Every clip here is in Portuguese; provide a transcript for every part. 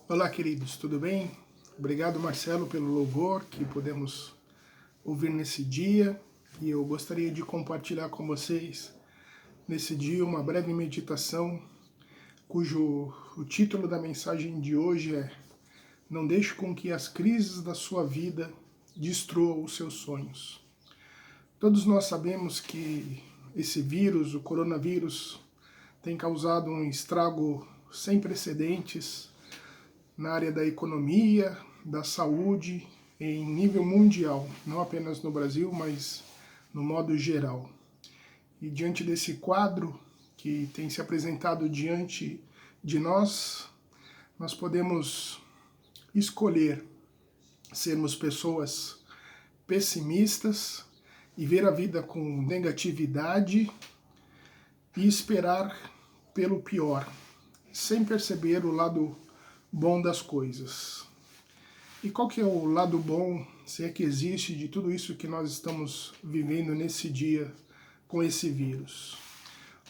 Olá, queridos, tudo bem? Obrigado, Marcelo, pelo louvor que podemos ouvir nesse dia. E eu gostaria de compartilhar com vocês nesse dia uma breve meditação, cujo o título da mensagem de hoje é: Não deixe com que as crises da sua vida destruam os seus sonhos. Todos nós sabemos que esse vírus, o coronavírus, tem causado um estrago sem precedentes na área da economia, da saúde, em nível mundial, não apenas no Brasil, mas no modo geral. E diante desse quadro que tem se apresentado diante de nós podemos escolher sermos pessoas pessimistas e ver a vida com negatividade e esperar pelo pior, sem perceber o lado bom das coisas. E qual que é o lado bom, se é que existe, de tudo isso que nós estamos vivendo nesse dia com esse vírus?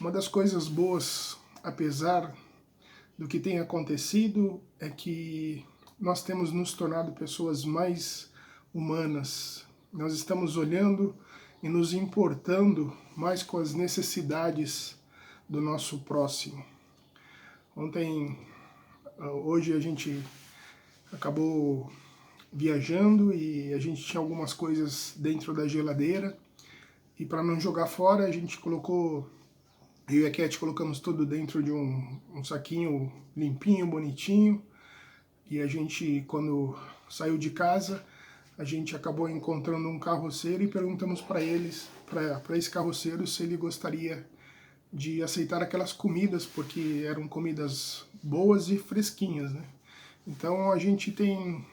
Uma das coisas boas, apesar do que tem acontecido, é que nós temos nos tornado pessoas mais humanas. Nós estamos olhando e nos importando mais com as necessidades do nosso próximo. Hoje a gente acabou viajando e a gente tinha algumas coisas dentro da geladeira e para não jogar fora a gente colocou, eu e a Cat colocamos tudo dentro de um saquinho limpinho, bonitinho, e a gente, quando saiu de casa, a gente acabou encontrando um carroceiro e perguntamos para esse carroceiro, se ele gostaria de aceitar aquelas comidas, porque eram comidas boas e fresquinhas, né? Então a gente tem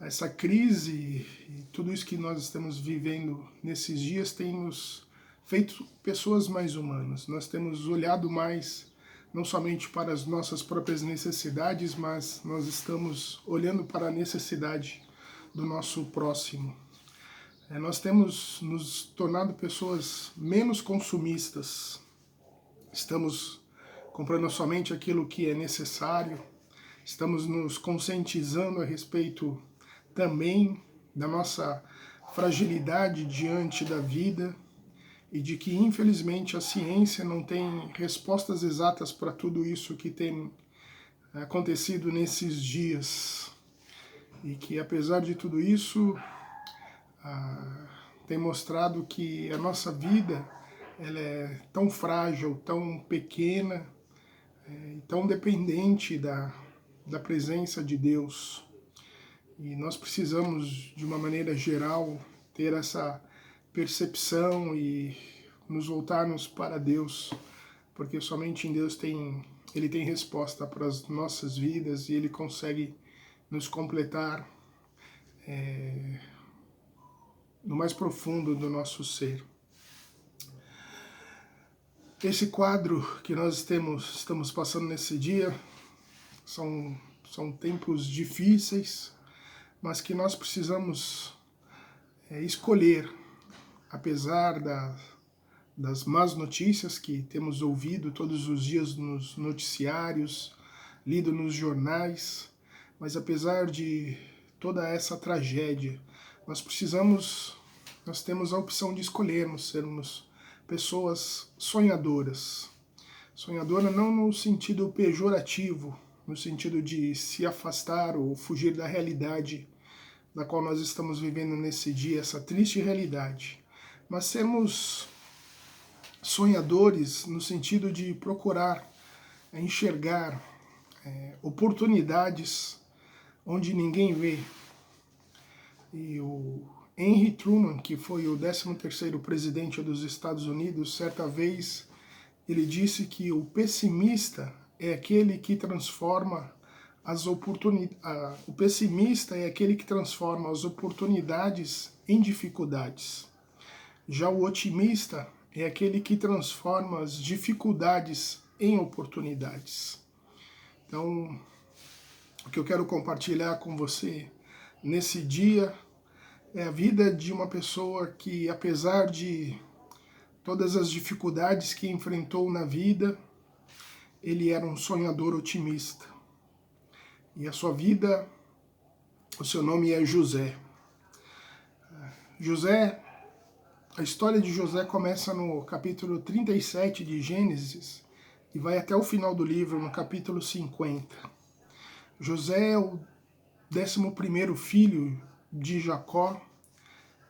essa crise e tudo isso que nós estamos vivendo nesses dias tem nos feito pessoas mais humanas. Nós temos olhado mais, não somente para as nossas próprias necessidades, mas nós estamos olhando para a necessidade do nosso próximo. Nós temos nos tornado pessoas menos consumistas. Estamos comprando somente aquilo que é necessário. Estamos nos conscientizando a respeito também da nossa fragilidade diante da vida e de que, infelizmente, a ciência não tem respostas exatas para tudo isso que tem acontecido nesses dias. E que, apesar de tudo isso, tem mostrado que a nossa vida ela é tão frágil, tão pequena e tão dependente da presença de Deus. E nós precisamos, de uma maneira geral, ter essa percepção e nos voltarmos para Deus, porque somente em Deus Ele tem resposta para as nossas vidas e Ele consegue nos completar no mais profundo do nosso ser. Esse quadro que nós estamos passando nesse dia são tempos difíceis, mas que nós precisamos escolher, apesar das más notícias que temos ouvido todos os dias nos noticiários, lido nos jornais, mas apesar de toda essa tragédia, nós temos a opção de escolhermos sermos pessoas sonhadoras. Sonhadora não no sentido pejorativo, no sentido de se afastar ou fugir da realidade na qual nós estamos vivendo nesse dia, essa triste realidade, mas sermos sonhadores no sentido de procurar enxergar oportunidades onde ninguém vê. E o Henry Truman, que foi o 13º presidente dos Estados Unidos, certa vez ele disse que o pessimista é aquele que transforma o pessimista é aquele que transforma as oportunidades em dificuldades. Já o otimista é aquele que transforma as dificuldades em oportunidades. Então, o que eu quero compartilhar com você nesse dia é a vida de uma pessoa que, apesar de todas as dificuldades que enfrentou na vida, ele era um sonhador otimista. e a sua vida, o seu nome é José. José, a história de José começa no capítulo 37 de Gênesis e vai até o final do livro, no capítulo 50. José é o 11º filho de Jacó,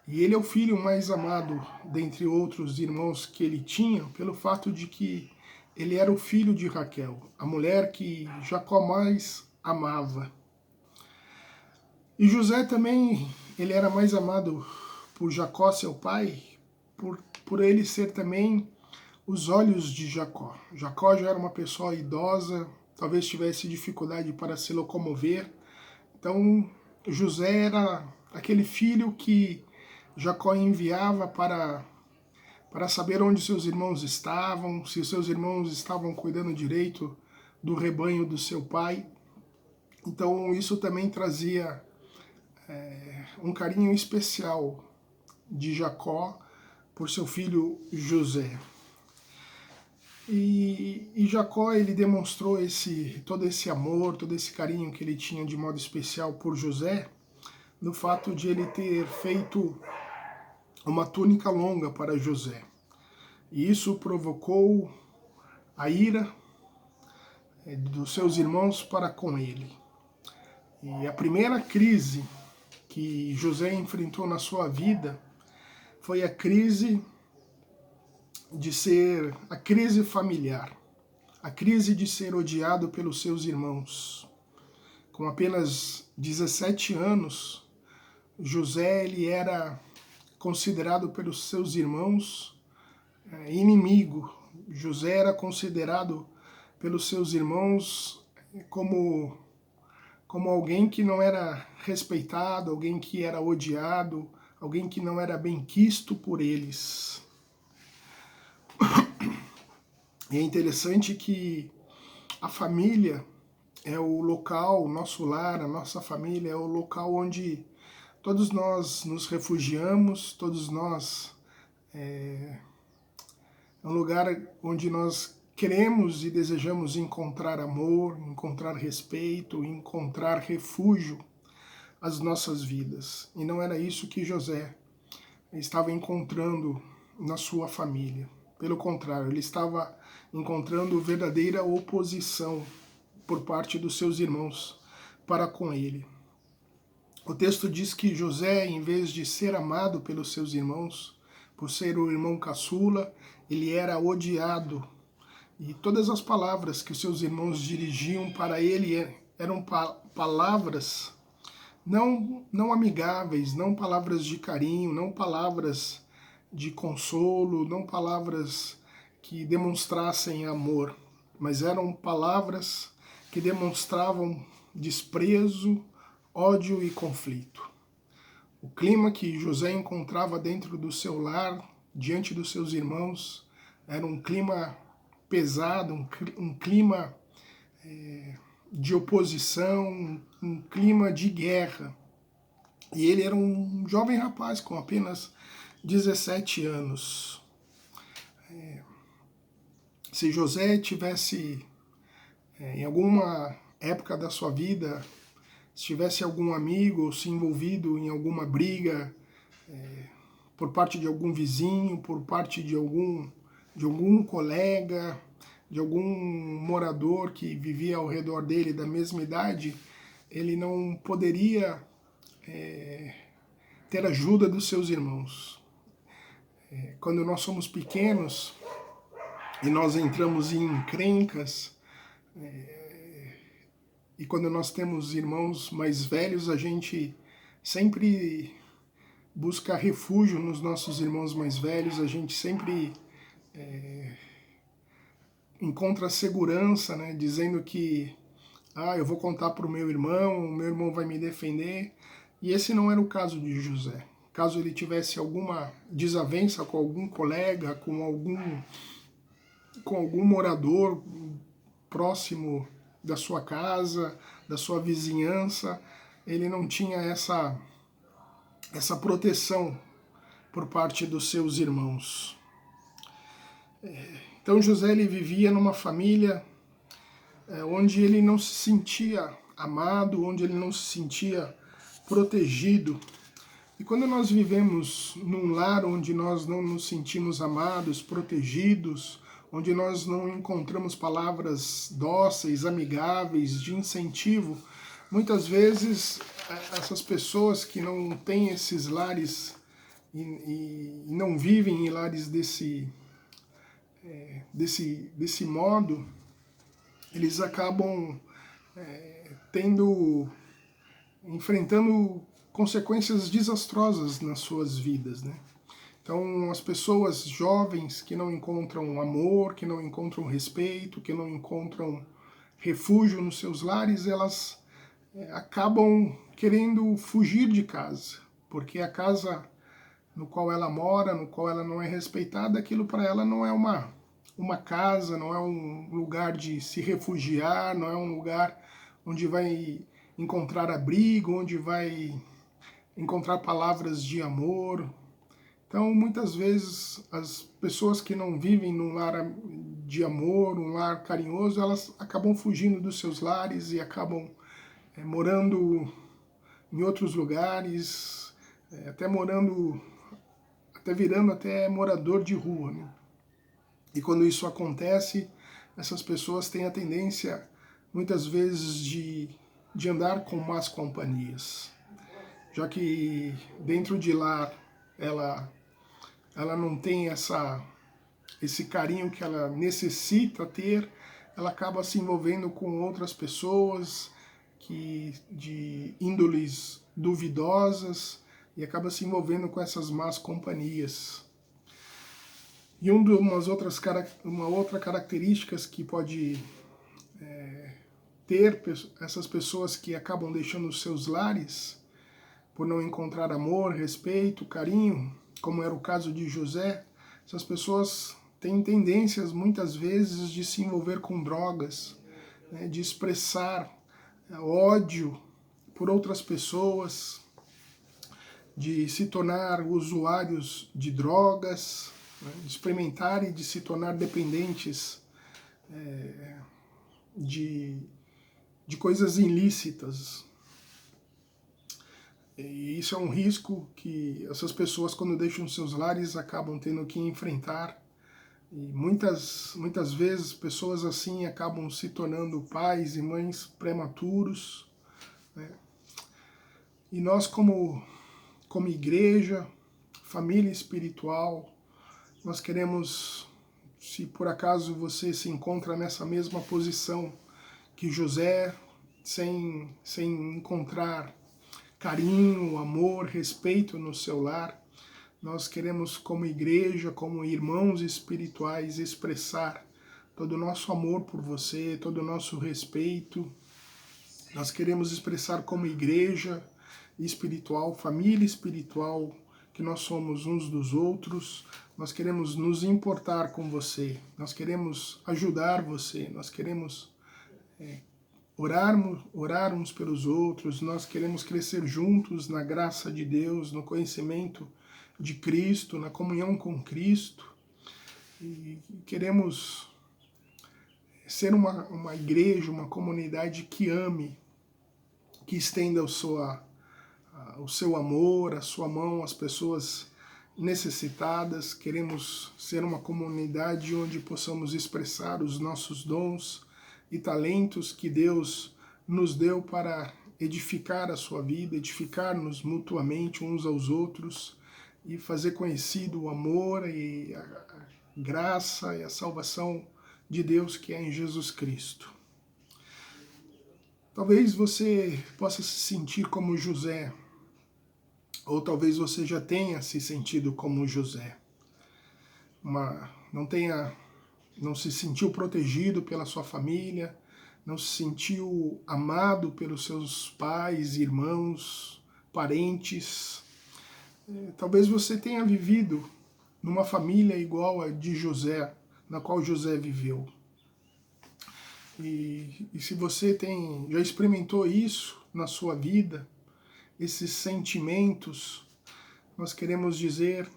e ele é o filho mais amado dentre outros irmãos que ele tinha, pelo fato de que ele era o filho de Raquel, a mulher que Jacó mais amava. E José também, ele era mais amado por Jacó, seu pai, por ele ser também os olhos de Jacó. Jacó já era uma pessoa idosa, talvez tivesse dificuldade para se locomover. Então, José era aquele filho que Jacó enviava para saber onde seus irmãos estavam, se seus irmãos estavam cuidando direito do rebanho do seu pai. Então, isso também trazia um carinho especial de Jacó por seu filho José. E Jacó, ele demonstrou todo esse amor, todo esse carinho que ele tinha de modo especial por José, no fato de ele ter feito uma túnica longa para José. E isso provocou a ira dos seus irmãos para com ele. E a primeira crise que José enfrentou na sua vida foi a crise familiar, a crise de ser odiado pelos seus irmãos. Com apenas 17 anos, José ele era considerado pelos seus irmãos inimigo. José era considerado pelos seus irmãos como alguém que não era respeitado, alguém que era odiado, alguém que não era bem quisto por eles. E é interessante que a família é o local, o nosso lar, a nossa família é o local onde todos nós nos refugiamos, todos nós é um lugar onde nós queremos e desejamos encontrar amor, encontrar respeito, encontrar refúgio às nossas vidas. E não era isso que José estava encontrando na sua família. Pelo contrário, ele estava encontrando verdadeira oposição por parte dos seus irmãos para com ele. O texto diz que José, em vez de ser amado pelos seus irmãos, por ser o irmão caçula, ele era odiado. E todas as palavras que os seus irmãos dirigiam para ele eram palavras não amigáveis, não palavras de carinho, não palavras de consolo, não palavras que demonstrassem amor, mas eram palavras que demonstravam desprezo, ódio e conflito. O clima que José encontrava dentro do seu lar, diante dos seus irmãos, era um clima pesado, um clima de oposição, um clima de guerra. E ele era um jovem rapaz com apenas 17 anos. Se José tivesse, em alguma época da sua vida, se tivesse algum amigo se envolvido em alguma briga, por parte de algum vizinho, por parte de algum colega, de algum morador que vivia ao redor dele da mesma idade, ele não poderia ter ajuda dos seus irmãos. Quando nós somos pequenos e nós entramos em encrencas, e quando nós temos irmãos mais velhos, a gente sempre busca refúgio nos nossos irmãos mais velhos, a gente sempre encontra segurança, né, dizendo que eu vou contar para o meu irmão vai me defender. E esse não era o caso de José. Caso ele tivesse alguma desavença com algum colega, com algum morador próximo da sua casa, da sua vizinhança, ele não tinha essa proteção por parte dos seus irmãos. Então José ele vivia numa família onde ele não se sentia amado, onde ele não se sentia protegido. E quando nós vivemos num lar onde nós não nos sentimos amados, protegidos, onde nós não encontramos palavras dóceis, amigáveis, de incentivo, muitas vezes essas pessoas que não têm esses lares e não vivem em lares desse modo, eles acabam enfrentando consequências desastrosas nas suas vidas, né? Então, as pessoas jovens que não encontram amor, que não encontram respeito, que não encontram refúgio nos seus lares, elas acabam querendo fugir de casa, porque a casa no qual ela mora, no qual ela não é respeitada, aquilo para ela não é uma casa, não é um lugar de se refugiar, não é um lugar onde vai encontrar abrigo, onde vai encontrar palavras de amor. Então, muitas vezes, as pessoas que não vivem num lar de amor, um lar carinhoso, elas acabam fugindo dos seus lares e acabam morando em outros lugares, até virando até morador de rua, né? E quando isso acontece, essas pessoas têm a tendência, muitas vezes, de andar com más companhias, já que dentro de lá ela não tem esse carinho que ela necessita ter, ela acaba se envolvendo com outras pessoas de índoles duvidosas e acaba se envolvendo com essas más companhias. E uma outra característica que pode ter essas pessoas que acabam deixando os seus lares por não encontrar amor, respeito, carinho, como era o caso de José, essas pessoas têm tendências muitas vezes de se envolver com drogas, né, de expressar ódio por outras pessoas, de se tornar usuários de drogas, né, de experimentar e de se tornar dependentes de coisas ilícitas. E isso é um risco que essas pessoas, quando deixam seus lares, acabam tendo que enfrentar. E muitas vezes pessoas assim acabam se tornando pais e mães prematuros, né? E nós, como igreja, família espiritual, nós queremos, se por acaso você se encontra nessa mesma posição que José, sem encontrar carinho, amor, respeito no seu lar, nós queremos, como igreja, como irmãos espirituais, expressar todo o nosso amor por você, todo o nosso respeito. Nós queremos expressar como igreja espiritual, família espiritual, que nós somos uns dos outros. Nós queremos nos importar com você, nós queremos ajudar você, nós queremos orar uns pelos outros, nós queremos crescer juntos na graça de Deus, no conhecimento de Cristo, na comunhão com Cristo, e queremos ser uma igreja, uma comunidade que ame, que estenda o seu amor, a sua mão às pessoas necessitadas. Queremos ser uma comunidade onde possamos expressar os nossos dons e talentos que Deus nos deu para edificar a sua vida, edificar-nos mutuamente uns aos outros e fazer conhecido o amor e a graça e a salvação de Deus que é em Jesus Cristo. Talvez você possa se sentir como José, ou talvez você já tenha se sentido como José. Não se sentiu protegido pela sua família, não se sentiu amado pelos seus pais, irmãos, parentes. Talvez você tenha vivido numa família igual a de José, na qual José viveu. E se você já experimentou isso na sua vida, esses sentimentos, nós queremos dizer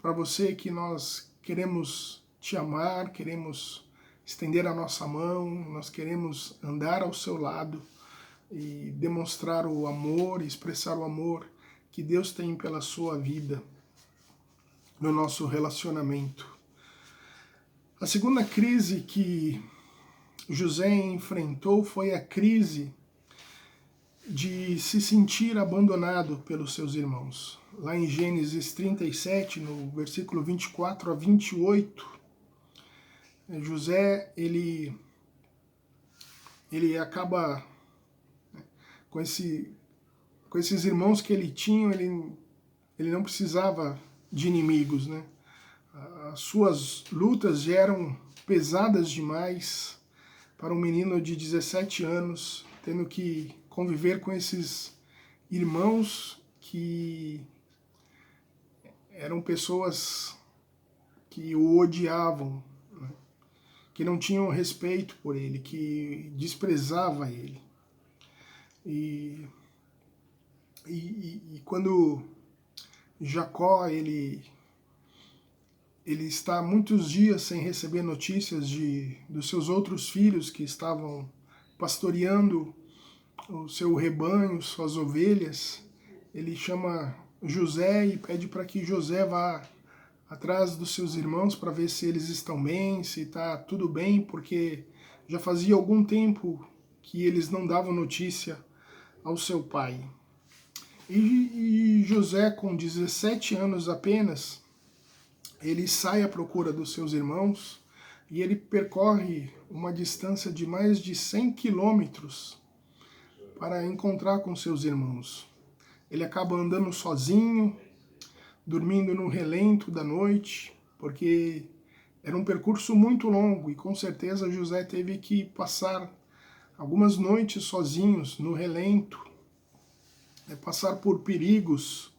para você que nós queremos te amar, queremos estender a nossa mão, nós queremos andar ao seu lado e demonstrar o amor, expressar o amor que Deus tem pela sua vida no nosso relacionamento. A segunda crise que José enfrentou foi a crise de se sentir abandonado pelos seus irmãos. Lá em Gênesis 37, no versículo 24 a 28, José, ele acaba com esses irmãos que ele tinha, ele não precisava de inimigos, né? As suas lutas já eram pesadas demais para um menino de 17 anos, tendo que conviver com esses irmãos que eram pessoas que o odiavam, né? Que não tinham respeito por ele, que desprezava ele. E quando Jacó ele está muitos dias sem receber notícias dos seus outros filhos que estavam pastoreando o seu rebanho, suas ovelhas, ele chama José e pede para que José vá atrás dos seus irmãos para ver se eles estão bem, se está tudo bem, porque já fazia algum tempo que eles não davam notícia ao seu pai. E José, com 17 anos apenas, ele sai à procura dos seus irmãos e ele percorre uma distância de mais de 100 quilômetros para encontrar com seus irmãos. Ele acaba andando sozinho, dormindo no relento da noite, porque era um percurso muito longo e com certeza José teve que passar algumas noites sozinhos no relento, passar por perigos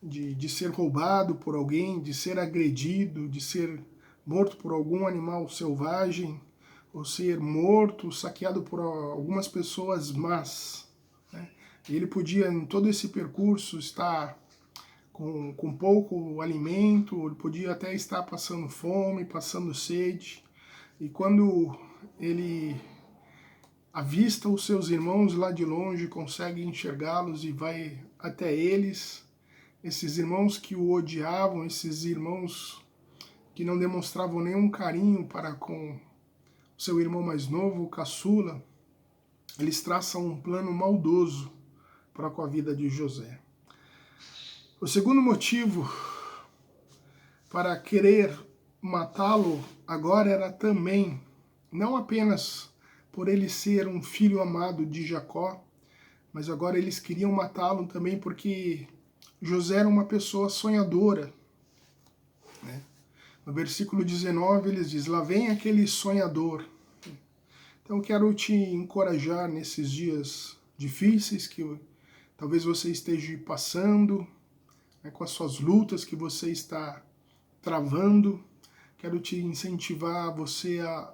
de ser roubado por alguém, de ser agredido, de ser morto por algum animal selvagem, ou ser morto, saqueado por algumas pessoas más, né? E ele podia, em todo esse percurso, estar com pouco alimento, ele podia até estar passando fome, passando sede. E quando ele avista os seus irmãos lá de longe, consegue enxergá-los e vai até eles, esses irmãos que o odiavam, esses irmãos que não demonstravam nenhum carinho para com o seu irmão mais novo, o caçula, eles traçam um plano maldoso para com a vida de José. O segundo motivo para querer matá-lo agora era também, não apenas por ele ser um filho amado de Jacó, mas agora eles queriam matá-lo também porque José era uma pessoa sonhadora, né? No versículo 19 eles dizem, lá vem aquele sonhador. Então eu quero te encorajar nesses dias difíceis que talvez você esteja passando, né, com as suas lutas que você está travando. Quero te incentivar você a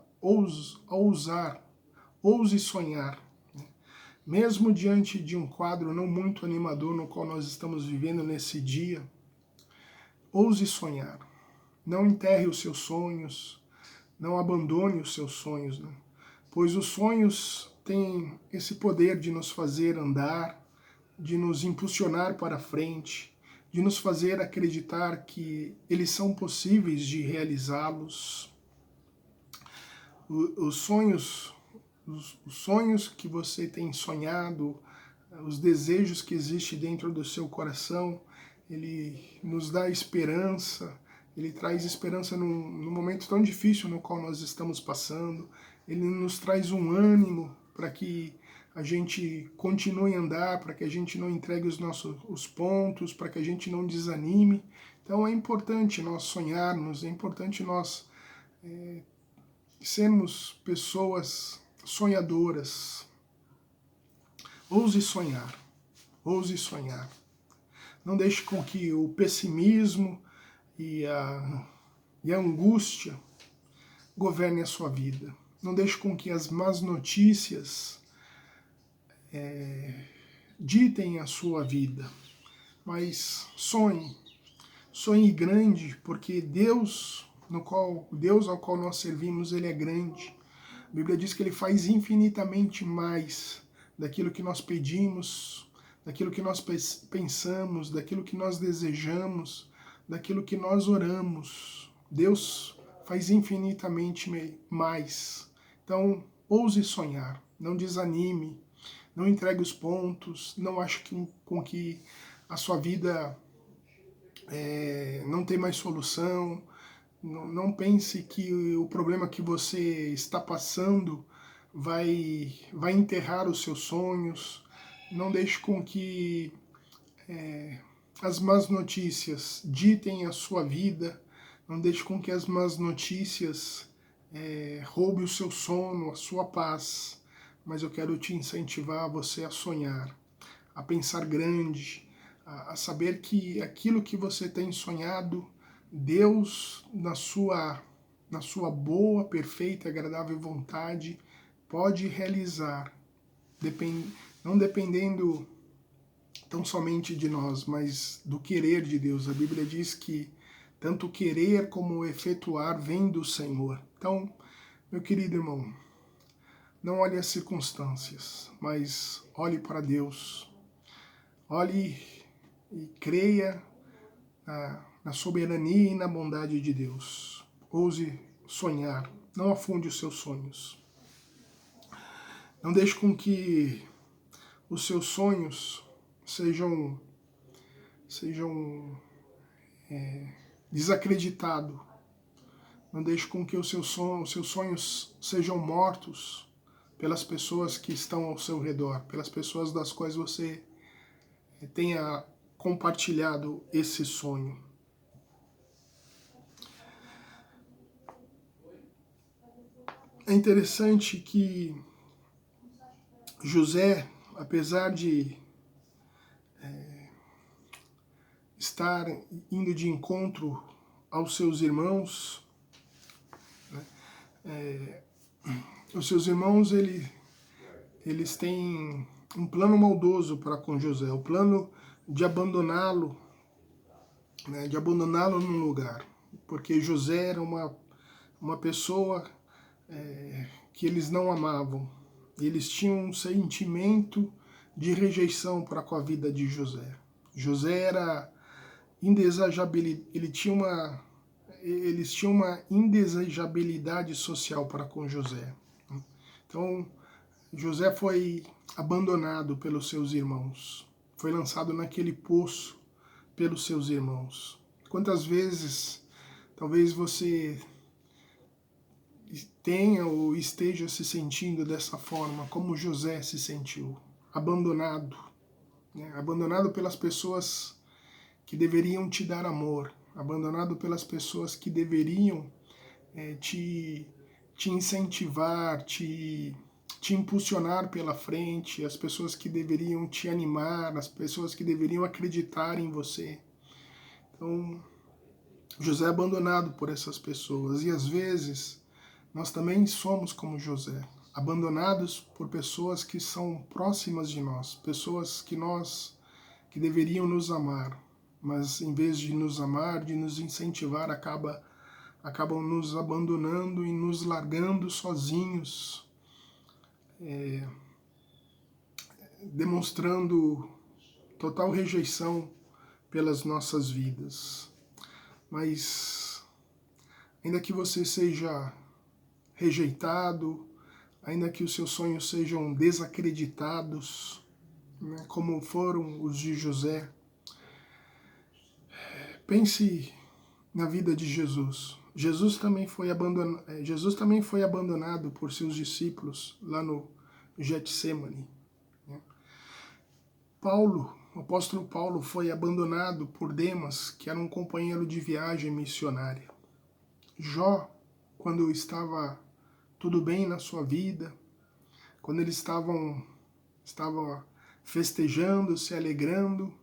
ousar, ouse sonhar. Mesmo diante de um quadro não muito animador no qual nós estamos vivendo nesse dia, ouse sonhar. Não enterre os seus sonhos, não abandone os seus sonhos, né? Pois os sonhos têm esse poder de nos fazer andar, de nos impulsionar para frente, de nos fazer acreditar que eles são possíveis de realizá-los. Os sonhos que você tem sonhado, os desejos que existem dentro do seu coração, ele nos dá esperança, ele traz esperança num momento tão difícil no qual nós estamos passando, ele nos traz um ânimo para que a gente continue a andar, para que a gente não entregue os pontos, para que a gente não desanime. Então é importante nós sonharmos, é importante nós sermos pessoas sonhadoras. Ouse sonhar, ouse sonhar. Não deixe com que o pessimismo e a angústia governe a sua vida. Não deixe com que as más notícias ditem a sua vida. Mas sonhe grande, porque Deus no qual o Deus ao qual nós servimos, ele é grande. A Bíblia diz que ele faz infinitamente mais daquilo que nós pedimos, daquilo que nós pensamos, daquilo que nós desejamos, daquilo que nós oramos. Deus faz infinitamente mais. Então, ouse sonhar, não desanime, não entregue os pontos, não ache com que a sua vida não tem mais solução. Não pense que o problema que você está passando vai enterrar os seus sonhos. Não deixe com que as más notícias ditem a sua vida. Não deixe com que as más notícias roubem o seu sono, a sua paz. Mas eu quero te incentivar você a sonhar, a pensar grande, a saber que aquilo que você tem sonhado, Deus, na sua boa, perfeita e agradável vontade, pode realizar, não dependendo tão somente de nós, mas do querer de Deus. A Bíblia diz que tanto o querer como o efetuar vem do Senhor. Então, meu querido irmão, não olhe as circunstâncias, mas olhe para Deus. Olhe e creia na soberania e na bondade de Deus. Ouse sonhar, não afunde os seus sonhos. Não deixe com que os seus sonhos sejam desacreditados. Não deixe com que os seus sonhos sejam mortos pelas pessoas que estão ao seu redor, pelas pessoas das quais você tenha compartilhado esse sonho. É interessante que José, apesar de estar indo de encontro aos seus irmãos, os seus irmãos eles têm um plano maldoso para com José, o plano de abandoná-lo, de abandoná-lo num lugar, porque José era uma pessoa que eles não amavam. Eles tinham um sentimento de rejeição para com a vida de José. José era indesejabilidade, eles tinham uma indesejabilidade social para com José. Então, José foi abandonado pelos seus irmãos, foi lançado naquele poço pelos seus irmãos. Quantas vezes talvez você tenha ou esteja se sentindo dessa forma, como José se sentiu, abandonado, abandonado pelas pessoas que deveriam te dar amor, abandonado pelas pessoas que deveriam te incentivar, te impulsionar pela frente, as pessoas que deveriam te animar, as pessoas que deveriam acreditar em você. Então, José é abandonado por essas pessoas, e às vezes nós também somos como José, abandonados por pessoas que são próximas de nós, pessoas que deveriam nos amar, mas em vez de nos amar, de nos incentivar, acabam nos abandonando e nos largando sozinhos, demonstrando total rejeição pelas nossas vidas. Mas ainda que você seja rejeitado, ainda que os seus sonhos sejam desacreditados, como foram os de José, pense na vida de Jesus. Jesus também foi abandonado por seus discípulos lá no Getsemane. O apóstolo Paulo foi abandonado por Demas, que era um companheiro de viagem missionária. Jó, quando estava tudo bem na sua vida, quando eles estavam festejando, se alegrando,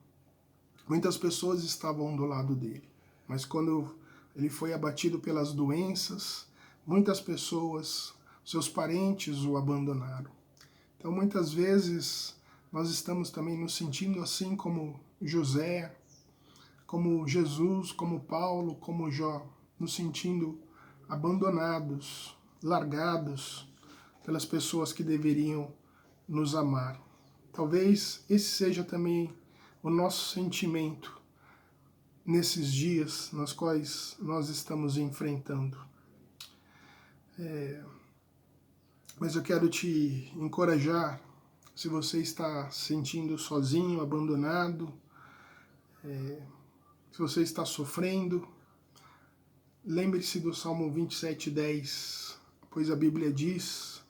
muitas pessoas estavam do lado dele. Mas quando ele foi abatido pelas doenças, muitas pessoas, seus parentes, o abandonaram. Então, muitas vezes, nós estamos também nos sentindo assim como José, como Jesus, como Paulo, como Jó. nos sentindo abandonados, largados pelas pessoas que deveriam nos amar. Talvez esse seja também o nosso sentimento nesses dias nos quais nós estamos enfrentando. Mas eu quero te encorajar, se você está se sentindo sozinho, abandonado, se você está sofrendo, lembre-se do Salmo 27:10, pois a Bíblia diz,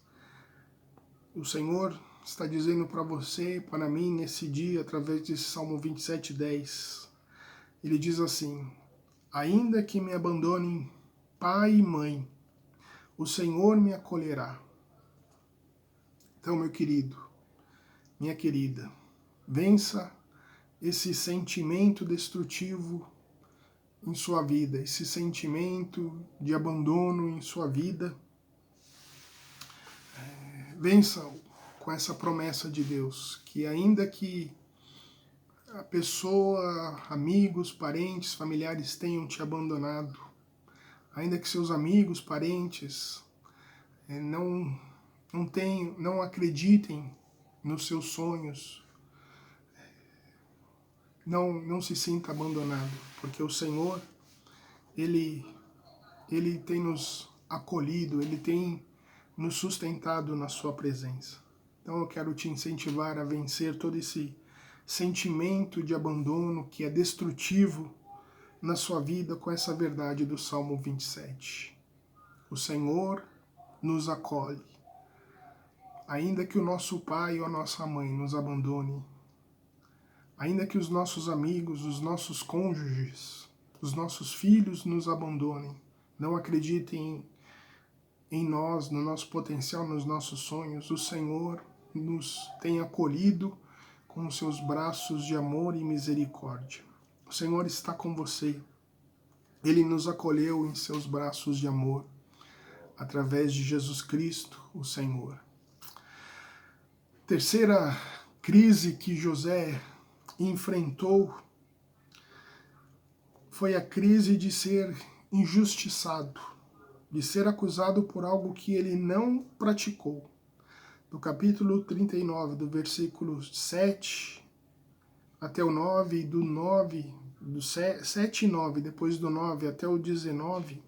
o Senhor está dizendo para você, para mim, nesse dia, através desse Salmo 27:10, ele diz assim: ainda que me abandonem pai e mãe, o Senhor me acolherá. Então, meu querido, minha querida, vença esse sentimento destrutivo em sua vida, esse sentimento de abandono em sua vida. Vença com essa promessa de Deus, que ainda que a pessoa, amigos, parentes, familiares tenham te abandonado, ainda que seus amigos, parentes não acreditem nos seus sonhos, não se sinta abandonado, porque o Senhor, Ele tem nos acolhido, Ele tem nos sustentado na sua presença. Então eu quero te incentivar a vencer todo esse sentimento de abandono que é destrutivo na sua vida com essa verdade do Salmo 27. O Senhor nos acolhe. Ainda que o nosso pai ou a nossa mãe nos abandone, ainda que os nossos amigos, os nossos cônjuges, os nossos filhos nos abandonem, não acreditem em nós, no nosso potencial, nos nossos sonhos, o Senhor nos tem acolhido com os seus braços de amor e misericórdia. O Senhor está com você. Ele nos acolheu em seus braços de amor, através de Jesus Cristo, o Senhor. Terceira crise que José enfrentou foi a crise de ser injustiçado, de ser acusado por algo que ele não praticou. Do capítulo 39, do versículo 7 até o 9, do 7 e 9, depois do 9 até o 19,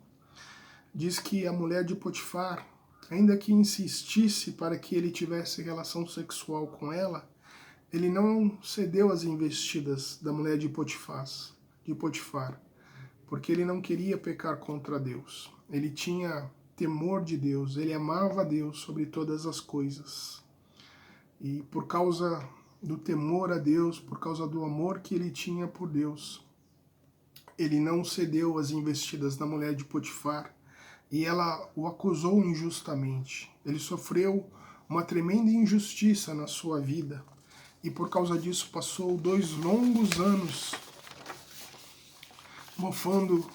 diz que a mulher de Potifar, ainda que insistisse para que ele tivesse relação sexual com ela, ele não cedeu às investidas da mulher de Potifar, porque ele não queria pecar contra Deus. Ele tinha temor de Deus, ele amava Deus sobre todas as coisas. E por causa do temor a Deus, por causa do amor que ele tinha por Deus, ele não cedeu às investidas da mulher de Potifar, e ela o acusou injustamente. Ele sofreu uma tremenda injustiça na sua vida, e por causa disso passou 2 longos anos mofando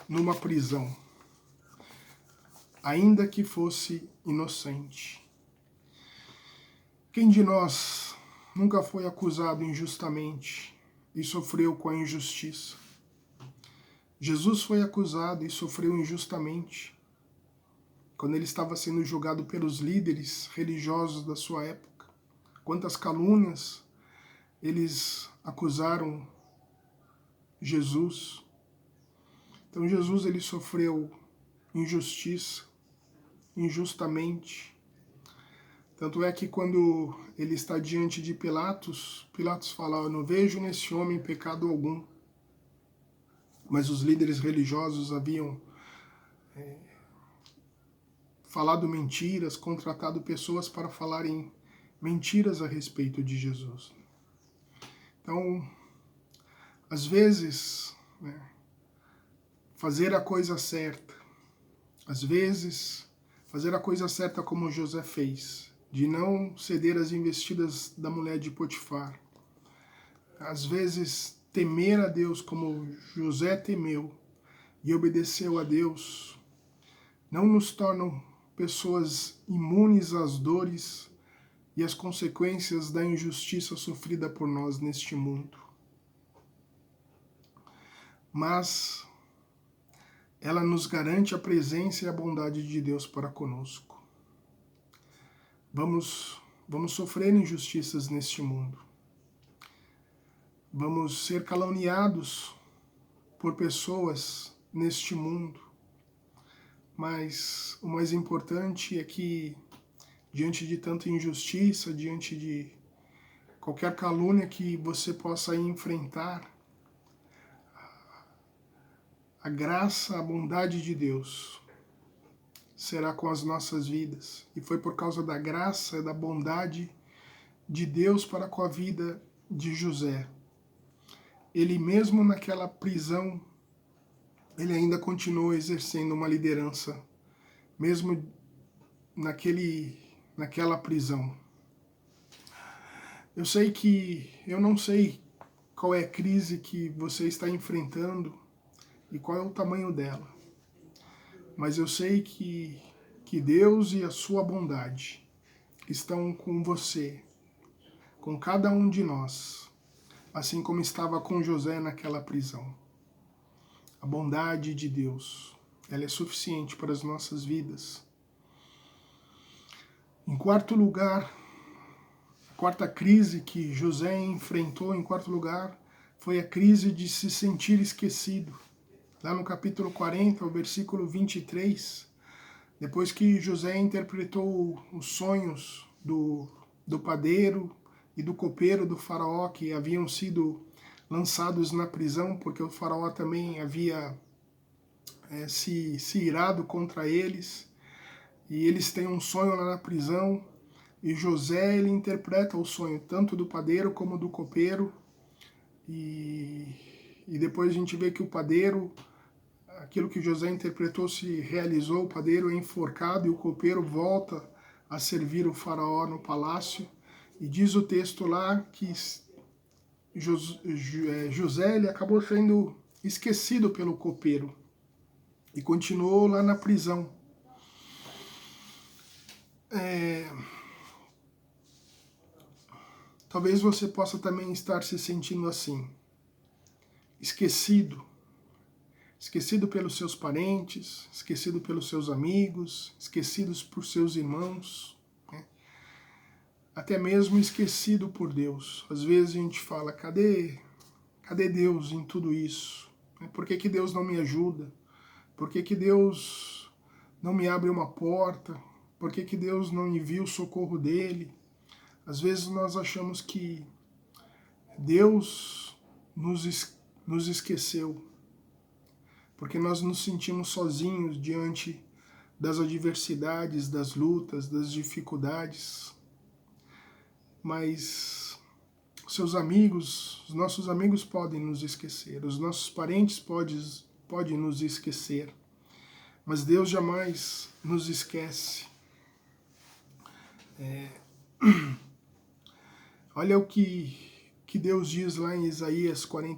numa prisão, ainda que fosse inocente. Quem de nós nunca foi acusado injustamente e sofreu com a injustiça? Jesus foi acusado e sofreu injustamente quando ele estava sendo julgado pelos líderes religiosos da sua época. Quantas calúnias eles acusaram Jesus. Então Jesus, ele sofreu injustiça, injustamente. Tanto é que quando ele está diante de Pilatos, Pilatos fala: eu não vejo nesse homem pecado algum. Mas os líderes religiosos haviam falado mentiras, contratado pessoas para falarem mentiras a respeito de Jesus. Então, às vezes, fazer a coisa certa, às vezes, fazer a coisa certa como José fez, de não ceder às investidas da mulher de Potifar, às vezes, temer a Deus como José temeu e obedeceu a Deus, não nos tornam pessoas imunes às dores e às consequências da injustiça sofrida por nós neste mundo. Mas ela nos garante a presença e a bondade de Deus para conosco. Vamos sofrer injustiças neste mundo. Vamos ser caluniados por pessoas neste mundo. Mas o mais importante é que, diante de tanta injustiça, diante de qualquer calúnia que você possa enfrentar, a graça, a bondade de Deus será com as nossas vidas. E foi por causa da graça e da bondade de Deus para com a vida de José. Ele mesmo naquela prisão, ele ainda continuou exercendo uma liderança, mesmo naquela prisão. Eu não sei qual é a crise que você está enfrentando e qual é o tamanho dela, mas eu sei que Deus e a sua bondade estão com você, com cada um de nós, assim como estava com José naquela prisão. A bondade de Deus, ela é suficiente para as nossas vidas. Em quarto lugar, a quarta crise que José enfrentou, em quarto lugar, foi a crise de se sentir esquecido. Lá no capítulo 40, o versículo 23, depois que José interpretou os sonhos do padeiro e do copeiro do faraó, que haviam sido lançados na prisão, porque o faraó também havia se irado contra eles, e eles têm um sonho lá na prisão, e José ele interpreta o sonho, tanto do padeiro como do copeiro, e depois a gente vê que o padeiro, aquilo que José interpretou se realizou, o padeiro é enforcado e o copeiro volta a servir o faraó no palácio. E diz o texto lá que José ele acabou sendo esquecido pelo copeiro e continuou lá na prisão. Talvez você possa também estar se sentindo assim, esquecido pelos seus parentes, esquecido pelos seus amigos, esquecidos por seus irmãos, né? Até mesmo esquecido por Deus. Às vezes a gente fala, cadê Deus em tudo isso? Por que Deus não me ajuda? Por que Deus não me abre uma porta? Por que Deus não envia o socorro dele? Às vezes nós achamos que Deus nos esqueceu, porque nós nos sentimos sozinhos diante das adversidades, das lutas, das dificuldades. Mas seus amigos, os nossos amigos podem nos esquecer, os nossos parentes podem nos esquecer, mas Deus jamais nos esquece. Olha o que Deus diz lá em Isaías 40.